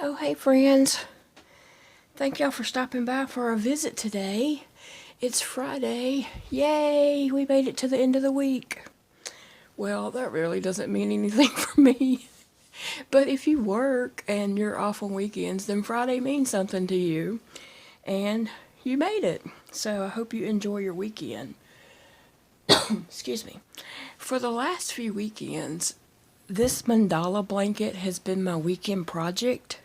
Oh, hey friends. Thank y'all for stopping by for our visit today. It's Friday. Yay, we made it to the end of the week. Well, that really doesn't mean anything for me. But if you work and you're off on weekends, then Friday means something to you. And you made it. So I hope you enjoy your weekend. Excuse me. For the last few weekends, this mandala blanket has been my weekend project.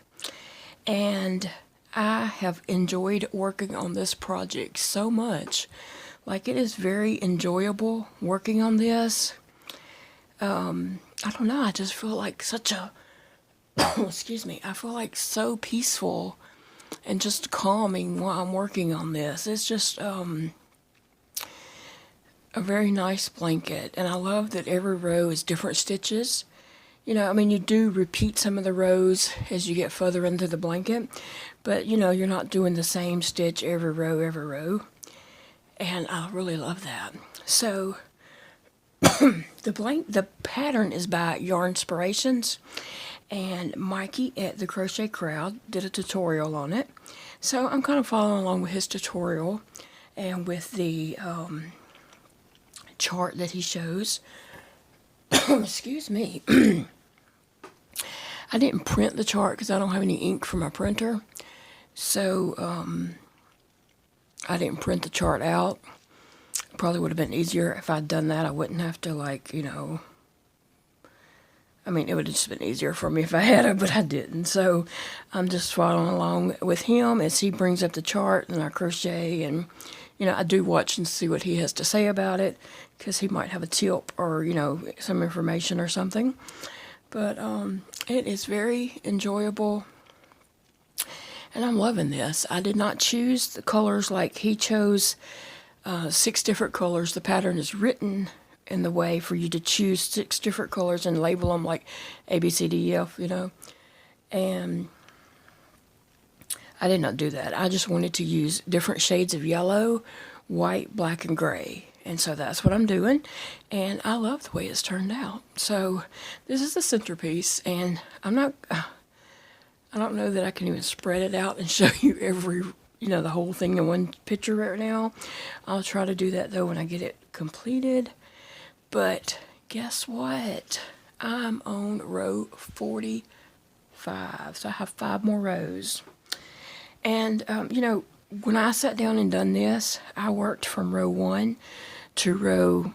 And I have enjoyed working on this project so much. Like, it is very enjoyable working on this. I don't know, I just feel like such a, excuse me, I feel like so peaceful and just calming while I'm working on this. It's just a very nice blanket, and I love that every row is different stitches. You know, I mean, you do repeat some of the rows as you get further into the blanket, but you know, you're not doing the same stitch every row, and I really love that. So, the pattern is by Yarnspirations, and Mikey at the Crochet Crowd did a tutorial on it. So I'm kind of following along with his tutorial and with the chart that he shows. Excuse me. I didn't print the chart because I don't have any ink for my printer. So I didn't print the chart out. Probably would have been easier if I'd done that. I wouldn't have to, like, you know, I mean, it would have just been easier for me if I had it, but I didn't. So I'm just following along with him as he brings up the chart, and I crochet, and, you know, I do watch and see what he has to say about it, because he might have a tip or, you know, some information or something. But it is very enjoyable, and I'm loving this. I did not choose the colors like he chose. 6 different colors. The pattern is written in the way for you to choose 6 different colors and label them like A, B, C, D, E, F, you know. And I did not do that. I just wanted to use different shades of yellow, white, black, and gray. And so that's what I'm doing. And I love the way it's turned out. So this is the centerpiece, and I don't know that I can even spread it out and show you every, you know, the whole thing in one picture right now. I'll try to do that though when I get it completed. But guess what? I'm on row 45, so I have 5 more rows. And you know, when I sat down and done this, I worked from row 1 to row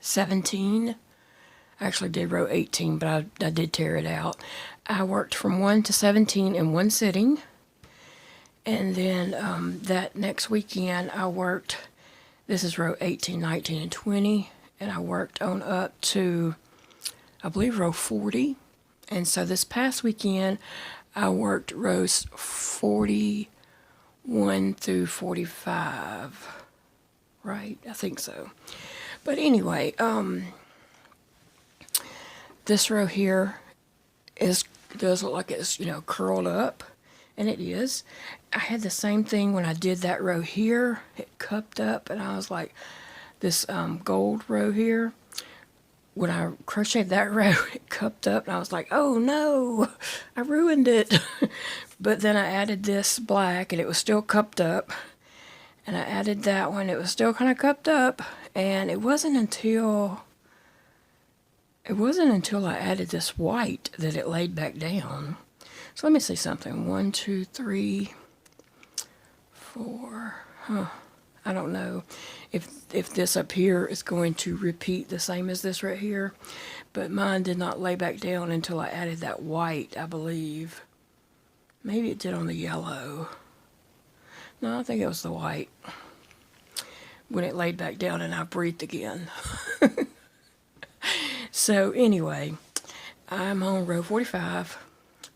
17. I actually did row 18, but I did tear it out. I worked from 1 to 17 in one sitting. And then that next weekend I worked, this is row 18, 19, and 20. And I worked on up to, I believe, row 40. And so this past weekend I worked rows 41 through 45. Right? I think so. But anyway, this row here does look like it's, you know, curled up, and it is. I had the same thing when I did that row here. It cupped up, and I was like, this gold row here, when I crocheted that row, it cupped up, and I was like, oh no, I ruined it. But then I added this black, and it was still cupped up, and I added that one, it was still kind of cupped up, and it wasn't until I added this white that it laid back down. So let me see something. 1, 2, 3, 4. I don't know if this up here is going to repeat the same as this right here, but mine did not lay back down until I added that white, I believe. Maybe it did on the yellow. No, I think it was the white. When it laid back down and I breathed again. So anyway, I'm on row 45,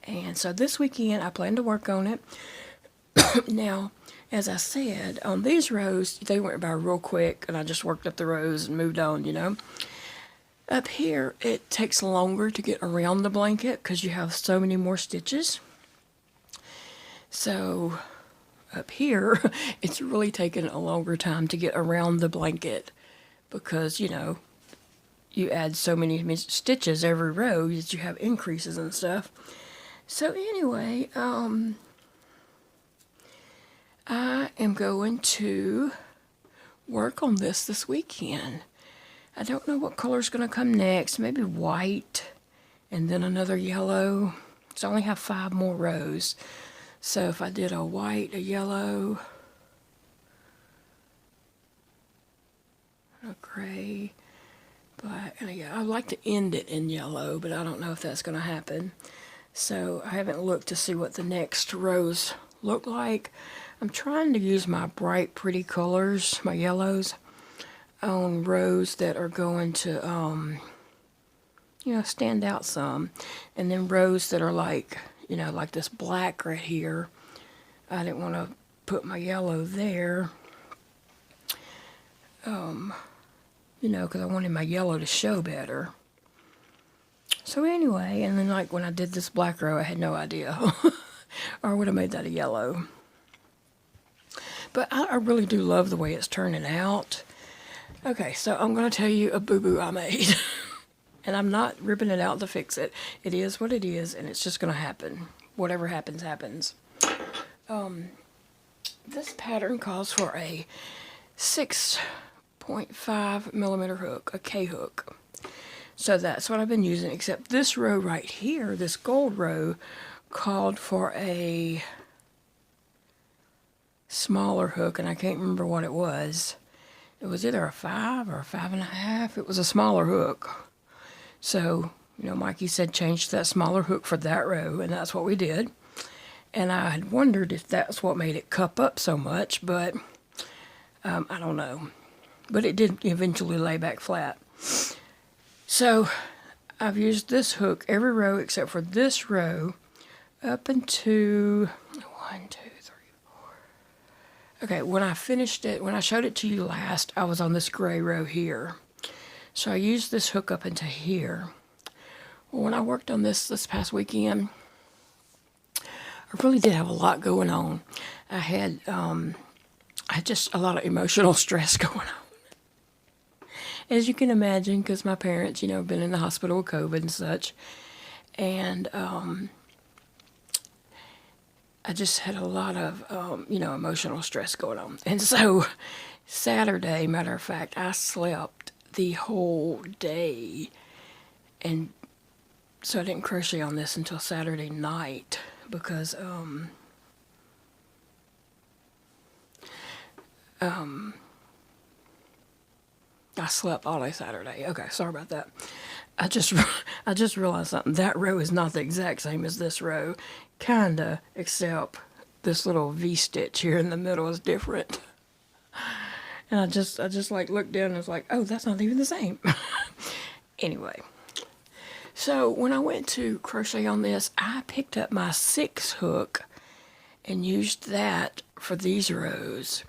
and so this weekend I plan to work on it. Now, as I said, on these rows, they went by real quick, and I just worked up the rows and moved on, you know. Up here, it takes longer to get around the blanket because you have so many more stitches. So up here, it's really taken a longer time to get around the blanket because, you know, you add so many stitches every row that you have increases and stuff. So anyway, I am going to work on this weekend. I don't know what color's going to come next. Maybe white and then another yellow. So I only have 5 more rows. So if I did a white, a yellow, a gray, black, and yeah, I'd like to end it in yellow, but I don't know if that's going to happen. So I haven't looked to see what the next rows look like. I'm trying to use my bright, pretty colors, my yellows, on rows that are going to, stand out some. And then rows that are like, like this black right here. I didn't want to put my yellow there, because I wanted my yellow to show better. So anyway, and then like when I did this black row, I had no idea. Or I would have made that a yellow. But I really do love the way it's turning out. Okay, so I'm going to tell you a boo-boo I made. And I'm not ripping it out to fix it. It is what it is, and it's just going to happen. Whatever happens, happens. This pattern calls for a 6.5 millimeter hook, a K hook. So that's what I've been using, except this row right here, this gold row, called for a smaller hook, and I can't remember what it was. It was either a 5 or a 5.5. It was a smaller hook. So, Mikey said change to that smaller hook for that row, and that's what we did. And I had wondered if that's what made it cup up so much, but I don't know. But it did eventually lay back flat. So I've used this hook every row except for this row up into 1, 2, 3, 4. Okay, when I finished it, when I showed it to you last, I was on this gray row here. So I used this hook up into here. Well, when I worked on this past weekend, I really did have a lot going on. I had just a lot of emotional stress going on. As you can imagine, because my parents, have been in the hospital with COVID and such. And I just had a lot of, emotional stress going on. And so Saturday, matter of fact, I slept the whole day. And so I didn't crochet on this until Saturday night because I slept all day Saturday. Okay, sorry about that. I just realized something. That row is not the exact same as this row, kinda, except this little V stitch here in the middle is different. And I just like looked down and was like, oh, that's not even the same. Anyway, so when I went to crochet on this, I picked up my 6 hook and used that for these rows.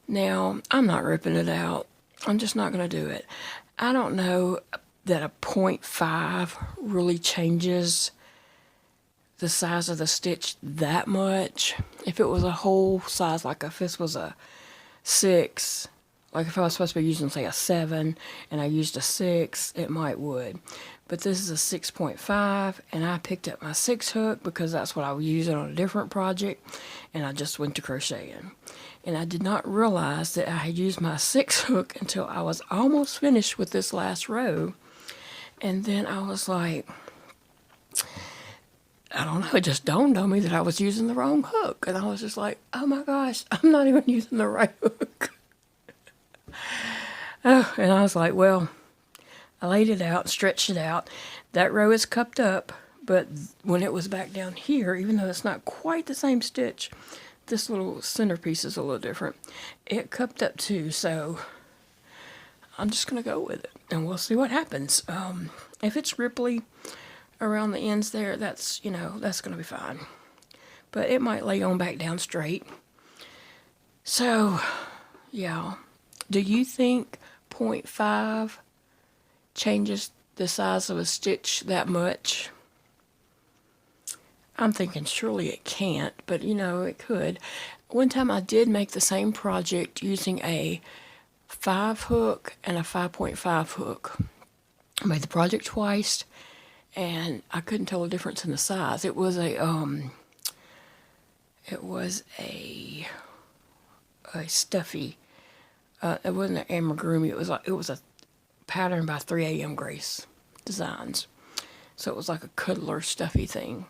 Now, I'm not ripping it out. I'm just not going to do it. I don't know that a 0.5 really changes the size of the stitch that much. If it was a whole size, like if this was a 6, like if I was supposed to be using, say, a 7, and I used a 6, it might would. But this is a 6.5, and I picked up my 6 hook because that's what I was using on a different project, and I just went to crocheting. And I did not realize that I had used my 6 hook until I was almost finished with this last row. And then I was like, I don't know, it just dawned on me that I was using the wrong hook. And I was just like, oh my gosh, I'm not even using the right hook. Oh, and I was like, well, I laid it out, stretched it out. That row is cupped up, but when it was back down here, even though it's not quite the same stitch, this little centerpiece is a little different. It cupped up too, so I'm just going to go with it, and we'll see what happens. If it's ripply around the ends there, that's, that's going to be fine. But it might lay on back down straight. So, yeah. Do you think 0.5 changes the size of a stitch that much? I'm thinking surely it can't, but it could. One time I did make the same project using a 5 hook and a 5.5 hook. I made the project twice, and I couldn't tell the difference in the size. It was a stuffy. It wasn't an amigurumi. It was a pattern by 3 a.m. Grace Designs. So it was like a cuddler stuffy thing.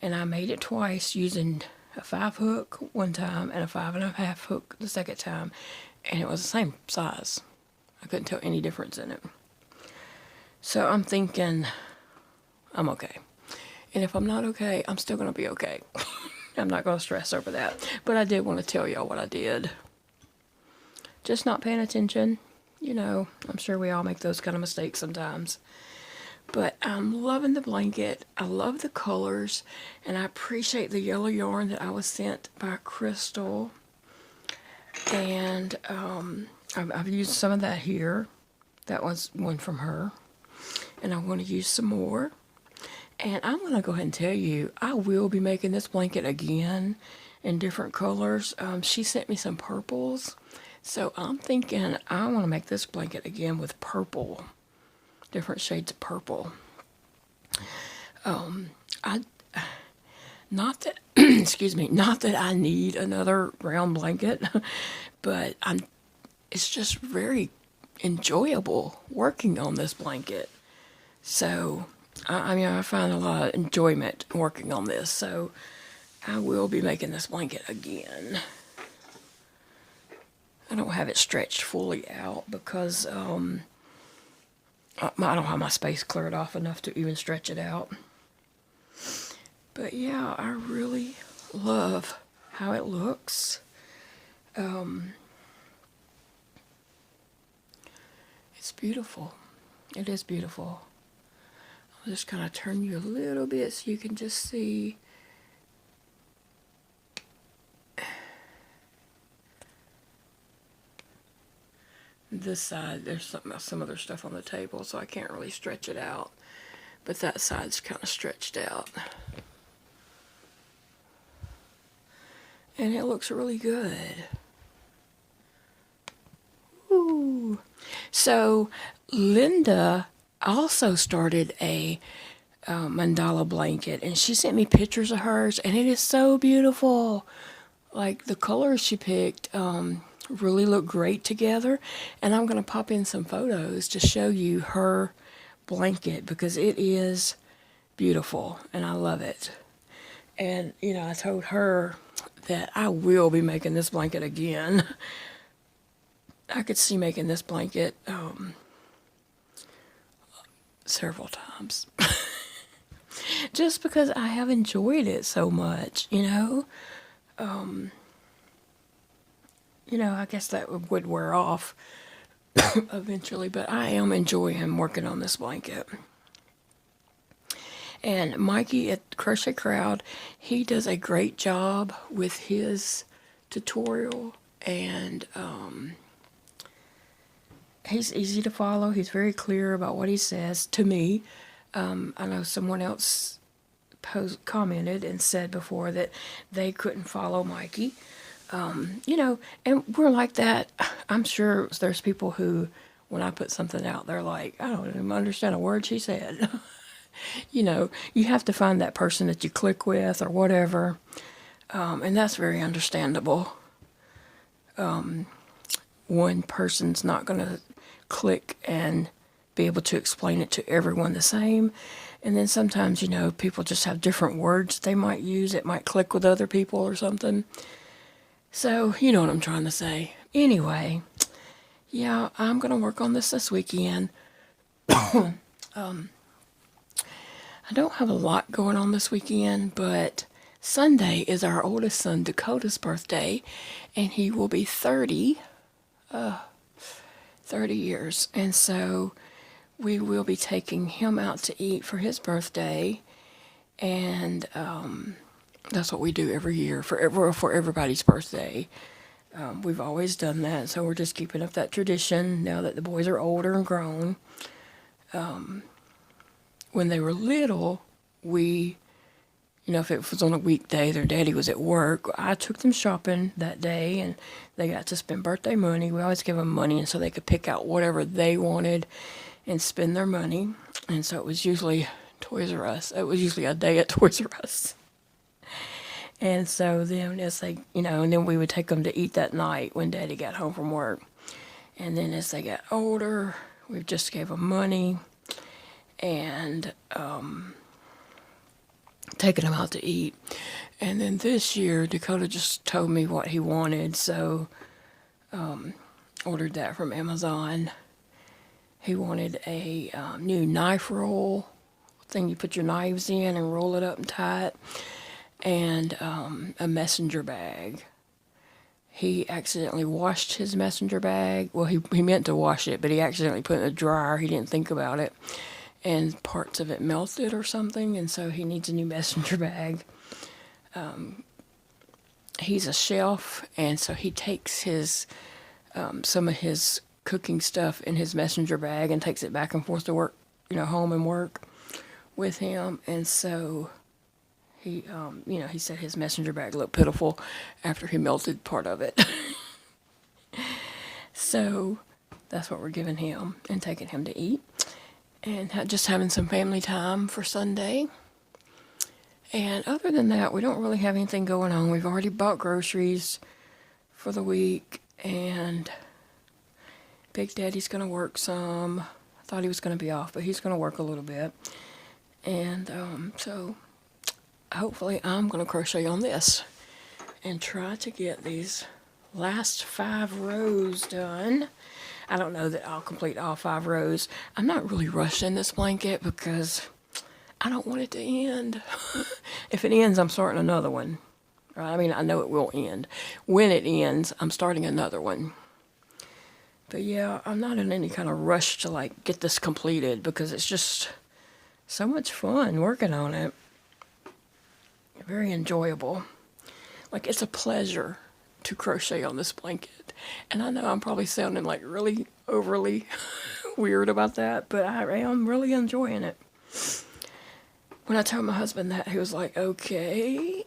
And I made it twice using a 5 hook one time and a 5.5 hook the second time. And it was the same size. I couldn't tell any difference in it. So I'm thinking I'm okay. And if I'm not okay, I'm still going to be okay. I'm not going to stress over that. But I did want to tell y'all what I did. Just not paying attention. You know, I'm sure we all make those kind of mistakes sometimes. But I'm loving the blanket. I love the colors. And I appreciate the yellow yarn that I was sent by Crystal. And I've used some of that here. That was one from her. And I'm going to use some more. And I'm going to go ahead and tell you, I will be making this blanket again in different colors. She sent me some purples. So I'm thinking I want to make this blanket again with purple. Different shades of purple. Not that, excuse me, not that I need another round blanket, but it's just very enjoyable working on this blanket. So, I find a lot of enjoyment working on this. So, I will be making this blanket again. I don't have it stretched fully out because I don't have my space cleared off enough to even stretch it out. But yeah, I really love how it looks. It's beautiful. It is beautiful. I'll just kind of turn you a little bit so you can just see. This side, there's some other stuff on the table, so I can't really stretch it out. But that side's kind of stretched out. And it looks really good. Ooh. So, Linda also started a mandala blanket, and she sent me pictures of hers, and it is so beautiful. Like, the colors she picked really look great together, and I'm going to pop in some photos to show you her blanket because it is beautiful, and I love it. And, you know, I told her that I will be making this blanket again. I could see making this blanket several times. Just because I have enjoyed it so much, you know. I guess that would wear off eventually, but I am enjoying working on this blanket. And Mikey at Crochet Crowd, he does a great job with his tutorial, and he's easy to follow. He's very clear about what he says to me. I know someone else commented and said before that they couldn't follow Mikey. And we're like that. I'm sure there's people who, when I put something out, they're like, I don't even understand a word she said. You have to find that person that you click with or whatever. And that's very understandable. One person's not going to click and be able to explain it to everyone the same. And then sometimes, people just have different words they might use. It might click with other people or something. So, you know what I'm trying to say. Anyway, yeah, I'm going to work on this weekend. I don't have a lot going on this weekend, but Sunday is our oldest son, Dakota's birthday, and he will be 30 years. And so we will be taking him out to eat for his birthday, and that's what we do every year for everybody's birthday. We've always done that, so we're just keeping up that tradition now that the boys are older and grown. When they were little, if it was on a weekday, their daddy was at work, I took them shopping that day, and they got to spend birthday money. We always give them money, and so they could pick out whatever they wanted. and spend their money. And so it was usually Toys R Us. It was usually a day at Toys R Us. And so then as they, and then we would take them to eat that night when Daddy got home from work. And then as they got older, we just gave them money and taking them out to eat. And then this year, Dakota just told me what he wanted, so ordered that from Amazon. He wanted a new knife roll thing you put your knives in and roll it up and tie it, and a messenger bag. He accidentally washed his messenger bag. Well, he meant to wash it, but he accidentally put it in the dryer. He didn't think about it, and parts of it melted or something, and so he needs a new messenger bag. He's a chef, and so he takes his some of his cooking stuff in his messenger bag and takes it back and forth to work, home and work with him. And so he, he said his messenger bag looked pitiful after he melted part of it. So that's what we're giving him and taking him to eat. And just having some family time for Sunday. And other than that, we don't really have anything going on. We've already bought groceries for the week, and Big Daddy's going to work some. I thought he was going to be off, but he's going to work a little bit. And so hopefully I'm going to crochet on this and try to get these last 5 rows done. I don't know that I'll complete all 5 rows. I'm not really rushing this blanket because I don't want it to end. If it ends, I'm starting another one. I mean, I know it will end. When it ends, I'm starting another one. But yeah, I'm not in any kind of rush to get this completed because it's just so much fun working on it. Very enjoyable. It's a pleasure to crochet on this blanket. And I know I'm probably sounding really overly weird about that, but I am really enjoying it. When I told my husband that, he was like, okay.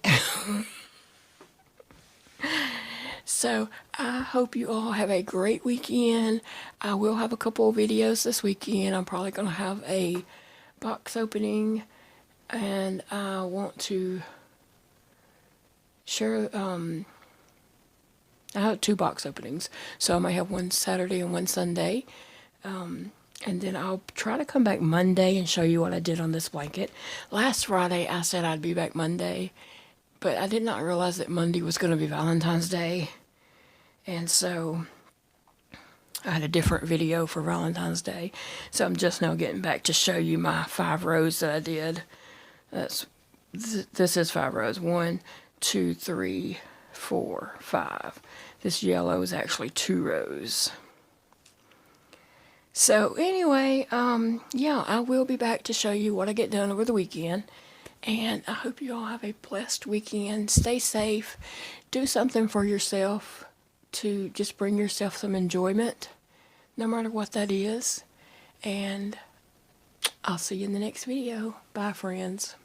So I hope you all have a great weekend. I will have a couple of videos this weekend. I'm probably going to have a box opening, and I want to share, I have 2 box openings, so I might have one Saturday and one Sunday. And then I'll try to come back Monday and show you what I did on this blanket. Last Friday, I said I'd be back Monday, but I did not realize that Monday was going to be Valentine's Day. And so I had a different video for Valentine's Day. So I'm just now getting back to show you my 5 rows that I did. This is 5 rows. 1, 2, 3, 4, 5. This yellow is actually 2 rows. So anyway, yeah, I will be back to show you what I get done over the weekend. And I hope you all have a blessed weekend. Stay safe. Do something for yourself to just bring yourself some enjoyment, no matter what that is. And I'll see you in the next video. Bye, friends.